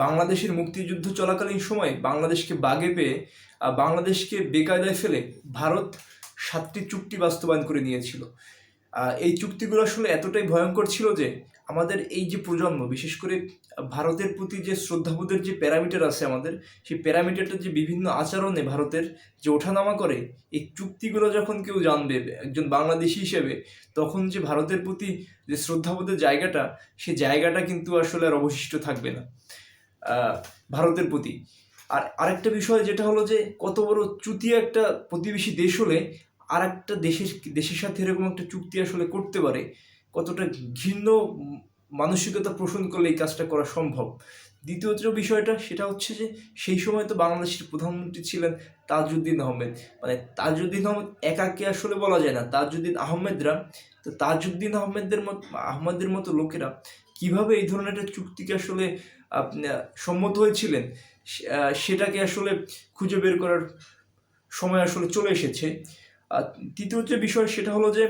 বাংলাদেশের মুক্তিযুদ্ধ চলাকালীন সময়ে বাংলাদেশকে বাগে পেয়ে বাংলাদেশকে বেকায়দায় ফেলে ভারত 7টি চুক্তি বাস্তবায়ন করে নিয়েছিল। এই চুক্তিগুলো আসলে এতটাই ভয়ঙ্কর ছিল যে আমাদের এই যে প্রজন্ম, বিশেষ করে ভারতের প্রতি যে শ্রদ্ধাবোধের যে প্যারামিটার আছে আমাদের, সেই প্যারামিটারটা যে বিভিন্ন আচরণে ভারতের যে ওঠানামা করে, এই চুক্তিগুলো যখন কেউ জানবে একজন বাংলাদেশি হিসেবে, তখন যে ভারতের প্রতি যে শ্রদ্ধাবোধের জায়গাটা, সেই জায়গাটা কিন্তু আসলে আর অবশিষ্ট থাকবে না ভারতের প্রতি। আর আরেকটা বিষয় যেটা হলো যে কত বড় চুতিয়া একটা প্রতিবেশী দেশ হলে আর একটা দেশের সাথে এরকম একটা চুক্তি আসলে করতে পারে, কতটা ঘৃণ্য মানসিকতা পোষণ করলে এই কাজটা করা সম্ভব। দ্বিতীয় যে বিষয়টা সেটা হচ্ছে যে সেই সময় তো বাংলাদেশের প্রধানমন্ত্রী ছিলেন তাজউদ্দিন আহমেদ। মানে তাজউদ্দিন আহমেদ একাকে আসলে বলা যায় না, তাজউদ্দিন আহমেদরা। তো তাজউদ্দিন আহমেদের মতো লোকেরা কিভাবে এই ধরনের একটা চুক্তিকে আসলে সম্মত হয়েছিলেন, সেটাকে আসলে খুঁজে বের করার সময় আসলে চলে এসেছে। আর তৃতীয় যে বিষয় সেটা হলো যে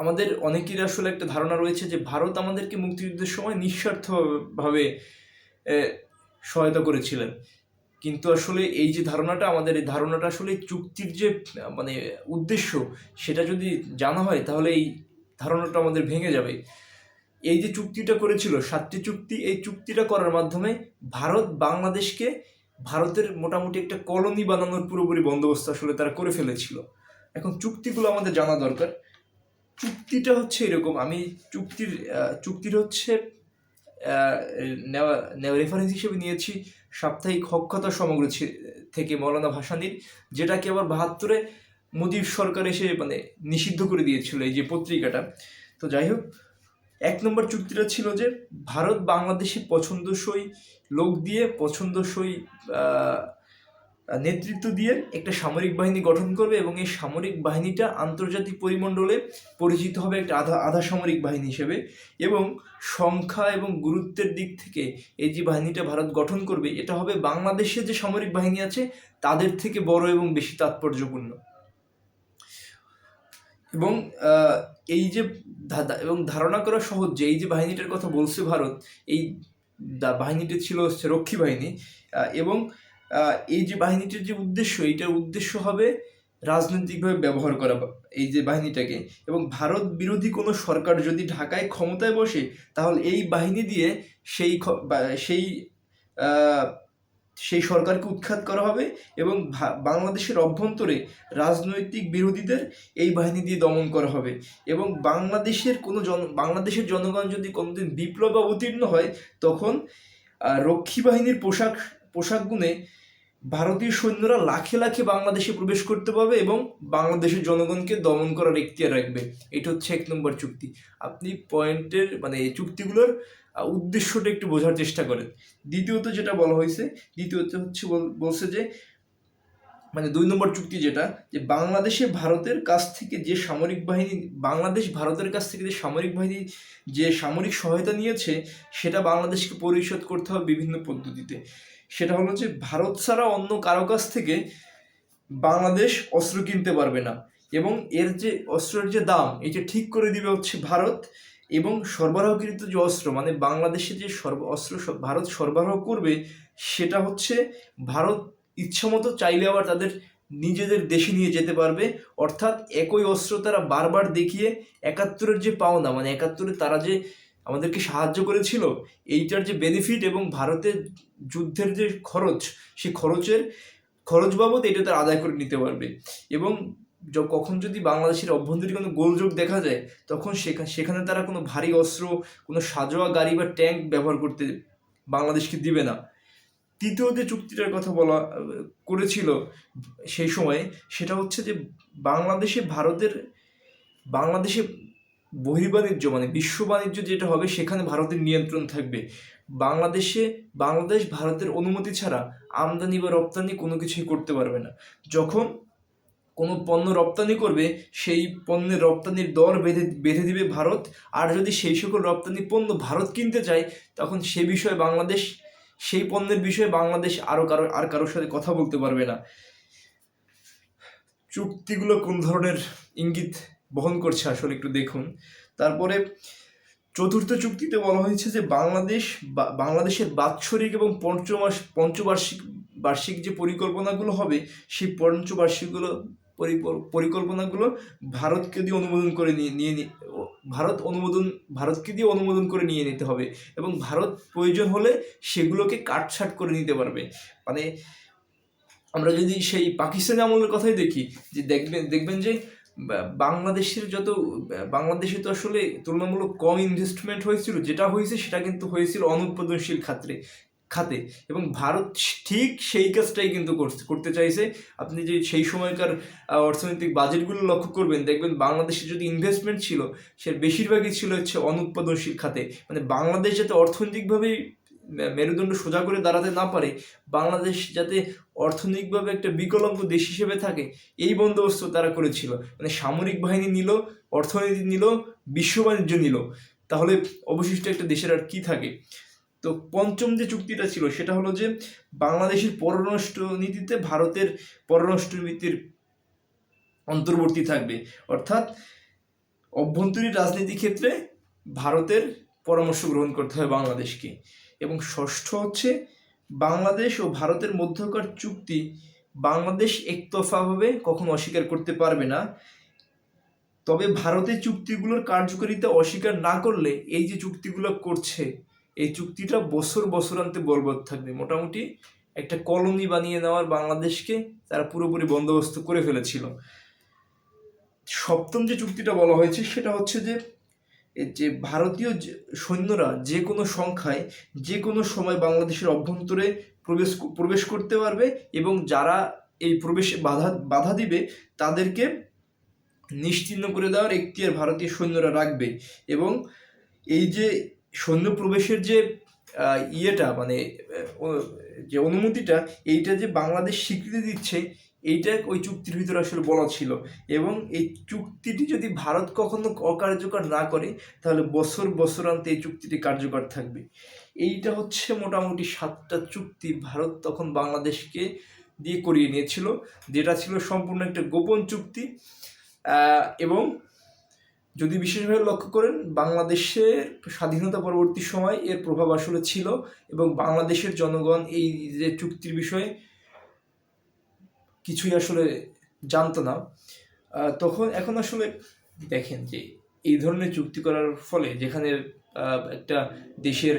আমাদের অনেকেরই আসলে একটা ধারণা রয়েছে যে ভারত আমাদেরকে মুক্তিযুদ্ধের সময় নিঃস্বার্থভাবে সহায়তা করেছিলেন। কিন্তু আসলে এই যে ধারণাটা, আমাদের এই ধারণাটা আসলে চুক্তির যে মানে উদ্দেশ্য, সেটা যদি জানা হয় তাহলে এই ধারণাটা আমাদের ভেঙে যাবে। এই যে চুক্তিটা করেছিল 7টি চুক্তি, এই চুক্তিটা করার মাধ্যমে ভারত বাংলাদেশকে ভারতের মোটামুটি একটা কলোনি বানানোর পুরোপুরি বন্দোবস্ত আসলে তারা করে ফেলেছিল। এখন চুক্তিগুলো আমাদের জানা দরকার। চুক্তিটা হচ্ছে এরকম, আমি চুক্তির হচ্ছে নেওয়া রেফারেন্স হিসেবে নিয়েছি সাপ্তাহিক হক-কথা সমগ্র থেকে মৌলানা ভাসানীর, যেটাকে আবার 72-এ মুজিব সরকার এসে মানে নিষিদ্ধ করে দিয়েছিল এই যে পত্রিকাটা। তো যাই হোক, 1 নম্বর চুক্তিটা ছিল যে ভারত বাংলাদেশে পছন্দসই লোক দিয়ে, পছন্দসই নেতৃত্ব দিয়ে একটা সামরিক বাহিনী গঠন করবে এবং এই সামরিক বাহিনীটা আন্তর্জাতিক পরিমণ্ডলে পরিচিত হবে একটা আধা সামরিক বাহিনী হিসেবে। এবং সংখ্যা এবং গুরুত্বের দিক থেকে এই যে বাহিনীটা ভারত গঠন করবে, এটা হবে বাংলাদেশের যে সামরিক বাহিনী আছে তাদের থেকে বড় এবং বেশি তাৎপর্যপূর্ণ। এবং এই যে এবং ধারণা করা সহজ যে এই যে বাহিনীটার কথা বলছে ভারত, এই বাহিনীটি ছিল রক্ষী বাহিনী। এবং এই যে বাহিনীটির যে উদ্দেশ্য, এইটার উদ্দেশ্য হবে রাজনৈতিকভাবে ব্যবহার করা এই যে বাহিনীটাকে। এবং ভারত বিরোধী কোনো সরকার যদি ঢাকায় ক্ষমতায় বসে, তাহলে এই বাহিনী দিয়ে সেই সরকারকে উৎখাত করা হবে এবং বাংলাদেশের অভ্যন্তরে রাজনৈতিক বিরোধীদের এই বাহিনী দিয়ে দমন করা হবে। এবং বাংলাদেশের জনগণ যদি কোনোদিন বিপ্লব অবতীর্ণ হয়, তখন রক্ষী বাহিনীর পোশাক গুনে ভারতীয় সৈন্যরা লাখে লাখে বাংলাদেশে প্রবেশ করতে পারবে এবং বাংলাদেশের জনগণকে দমন করার এখতিয়ার রাখবে। এটা হচ্ছে 1 নম্বর চুক্তি। আপনি পয়েন্টের মানে এই চুক্তিগুলোর উদ্দেশ্যটা একটু বোঝার চেষ্টা করেন। দ্বিতীয়ত যেটা বলা হয়েছে, বলছে যে মানে 2 নম্বর চুক্তি যেটা, যে বাংলাদেশ ভারতের কাছ থেকে যে সামরিক বাহিনী যে সামরিক সহায়তা নিয়েছে, সেটা বাংলাদেশকে পরিশোধ করতে হবে বিভিন্ন পদ্ধতিতে। সেটা হলো যে ভারত ছাড়া অন্য কারো কাছ থেকে বাংলাদেশ অস্ত্র কিনতে পারবে না এবং এর যে অস্ত্রের যে দাম, এটা ঠিক করে দিবে হচ্ছে ভারত। এবং সরবরাহকৃত যে অস্ত্র, মানে বাংলাদেশে যে অস্ত্র ভারত সরবরাহ করবে, সেটা হচ্ছে ভারত ইচ্ছামতো চাইলে আবার তাদের নিজেদের দেশে নিয়ে যেতে পারবে। অর্থাৎ একই অস্ত্র তারা বারবার দেখিয়ে 71-এর যে পাওনা, মানে 71-এ তারা যে আমাদেরকে সাহায্য করেছিল, এইটার যে বেনিফিট এবং ভারতের যুদ্ধের যে খরচ, সেই খরচ বাবদ এটা তারা আদায় করে নিতে পারবে। এবং কখন যদি বাংলাদেশের অভ্যন্তরীণ কোনো গোলযোগ দেখা যায়, তখন সেখানে তারা কোনো ভারী অস্ত্র, কোনো সাজোয়া গাড়ি বা ট্যাঙ্ক ব্যবহার করতে বাংলাদেশকে দিবে না। তৃতীয় যে চুক্তিটার কথা করেছিল সেই সময়ে, সেটা হচ্ছে যে বাংলাদেশে বহির্বাণিজ্য মানে বিশ্ব বাণিজ্য যেটা হবে, সেখানে ভারতের নিয়ন্ত্রণ থাকবে। বাংলাদেশ ভারতের অনুমতি ছাড়া আমদানি বা রপ্তানি কোনো কিছুই করতে পারবে না। যখন কোনো পণ্য রপ্তানি করবে, সেই পণ্যের রপ্তানির দর বেঁধে দিবে ভারত। আর যদি সেই সকল রপ্তানি পণ্য ভারত কিনতে চায়, তখন সেই পণ্যের বিষয়ে বাংলাদেশ আর কারোর সাথে কথা বলতে পারবে না। চুক্তিগুলো কোন ধরনের ইঙ্গিত বহন করছে আসলে একটু দেখুন। তারপরে চতুর্থ চুক্তিতে বলা হয়েছে যে বাংলাদেশের বাৎসরিক এবং বার্ষিক যে পরিকল্পনাগুলো হবে, সেই পরিকল্পনাগুলো ভারতকে দিয়ে অনুমোদন করে ভারতকে দিয়ে অনুমোদন করে নিয়ে নিতে হবে, এবং ভারত প্রয়োজন হলে সেগুলোকে কাটছাট করে নিতে পারবে। মানে আমরা যদি সেই পাকিস্তানি আমলের কথাই দেখি, যে দেখবেন যে বাংলাদেশে তো আসলে তুলনামূলক কম ইনভেস্টমেন্ট হয়েছিল, যেটা হয়েছে সেটা কিন্তু হয়েছিল অনুৎপাদনশীল খাতে, এবং ভারত ঠিক সেই কাজটাই কিন্তু করতে চাইছে। আপনি যে সেই সময়কার অর্থনৈতিক বাজেটগুলো লক্ষ্য করবেন, দেখবেন বাংলাদেশে যদি ইনভেস্টমেন্ট ছিল, সে বেশিরভাগই ছিল হচ্ছে অনুৎপাদনশীল খাতে। মানে বাংলাদেশ যাতে অর্থনৈতিকভাবে মেরুদণ্ড সোজা করে দাঁড়াতে না পারে, বাংলাদেশ যাতে অর্থনৈতিকভাবে একটা বিকলাঙ্গ দেশ হিসেবে থাকে, এই বন্দোবস্ত তারা করেছিল। মানে সামরিক বাহিনী নিল, অর্থনীতি নিল, বিশ্ব বাণিজ্য নিল, তাহলে অবশিষ্ট একটা দেশের আর কি থাকে? তো পঞ্চম যে চুক্তিটা ছিল সেটা হলো যে বাংলাদেশের পররাষ্ট্র নীতিতে ভারতের পররাষ্ট্র নীতির অন্তর্বর্তী থাকবে, অর্থাৎ অভ্যন্তরীণ রাজনীতি ক্ষেত্রে ভারতের পরামর্শ গ্রহণ করতে হবে বাংলাদেশকে। এবং ষষ্ঠ হচ্ছে বাংলাদেশ ও ভারতের মধ্যকার চুক্তি বাংলাদেশ একতরফাভাবে কখনো অস্বীকার করতে পারবে না, তবে ভারতের চুক্তিগুলোর কার্যকারিতা অস্বীকার না করলে এই যে চুক্তিগুলো করছে, এই চুক্তিটা বছরান্তে বলবৎ থাকবে। মোটামুটি একটা কলোনি বানিয়ে নেওয়ার বাংলাদেশকে তারা পুরোপুরি বন্দোবস্ত করে ফেলেছিল। সপ্তম যে চুক্তিটা বলা হয়েছে সেটা হচ্ছে যে ভারতীয় সৈন্যরা যে কোনো সংখ্যায় যে কোনো সময় বাংলাদেশের অভ্যন্তরে প্রবেশ করতে পারবে, এবং যারা এই প্রবেশে বাধা দিবে তাদেরকে নিশ্চিহ্ন করে দেওয়ার এখতিয়ার ভারতীয় সৈন্যরা রাখবে। এবং এই যে সৈন্য প্রবেশের যে মানে যে অনুমতিটা, এইটা যে বাংলাদেশ স্বীকৃতি দিচ্ছে, এইটা ওই চুক্তির ভিতরে আসলে বলা ছিল। এবং এই চুক্তিটি যদি ভারত কখনো অকার্যকর না করে, তাহলে বছরান্তে এই চুক্তিটি কার্যকর থাকবে। এইটা হচ্ছে মোটামুটি 7টা চুক্তি ভারত তখন বাংলাদেশকে দিয়ে করিয়ে নিয়েছিল, যেটা ছিল সম্পূর্ণ একটা গোপন চুক্তি। এবং যদি বিশেষভাবে লক্ষ্য করেন, বাংলাদেশের স্বাধীনতা পরবর্তী সময় এর প্রভাব আসলে ছিল, এবং বাংলাদেশের জনগণ এই যে চুক্তির বিষয়ে কিছুই আসলে জানতো না তখন। এখন আসলে দেখেন যে এই ধরনের চুক্তি করার ফলে, যেখানে একটা দেশের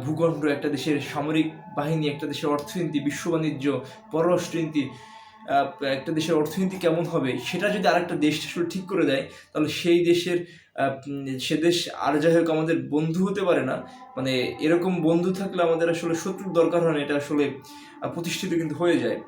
ভূখণ্ড, একটা দেশের সামরিক বাহিনী, একটা দেশের অর্থনীতি, বিশ্ব বাণিজ্য, পররাষ্ট্রনীতি, একটা দেশের অর্থনীতি কেমন হবে সেটা যদি আরেকটা দেশ আসলে ঠিক করে দেয়, তাহলে সে দেশ আর যাই হোক আমাদের বন্ধু হতে পারে না। মানে এরকম বন্ধু থাকলে আমাদের আসলে শত্রুর দরকার হয় না, এটা আসলে প্রতিষ্ঠিত কিন্তু হয়ে যায়।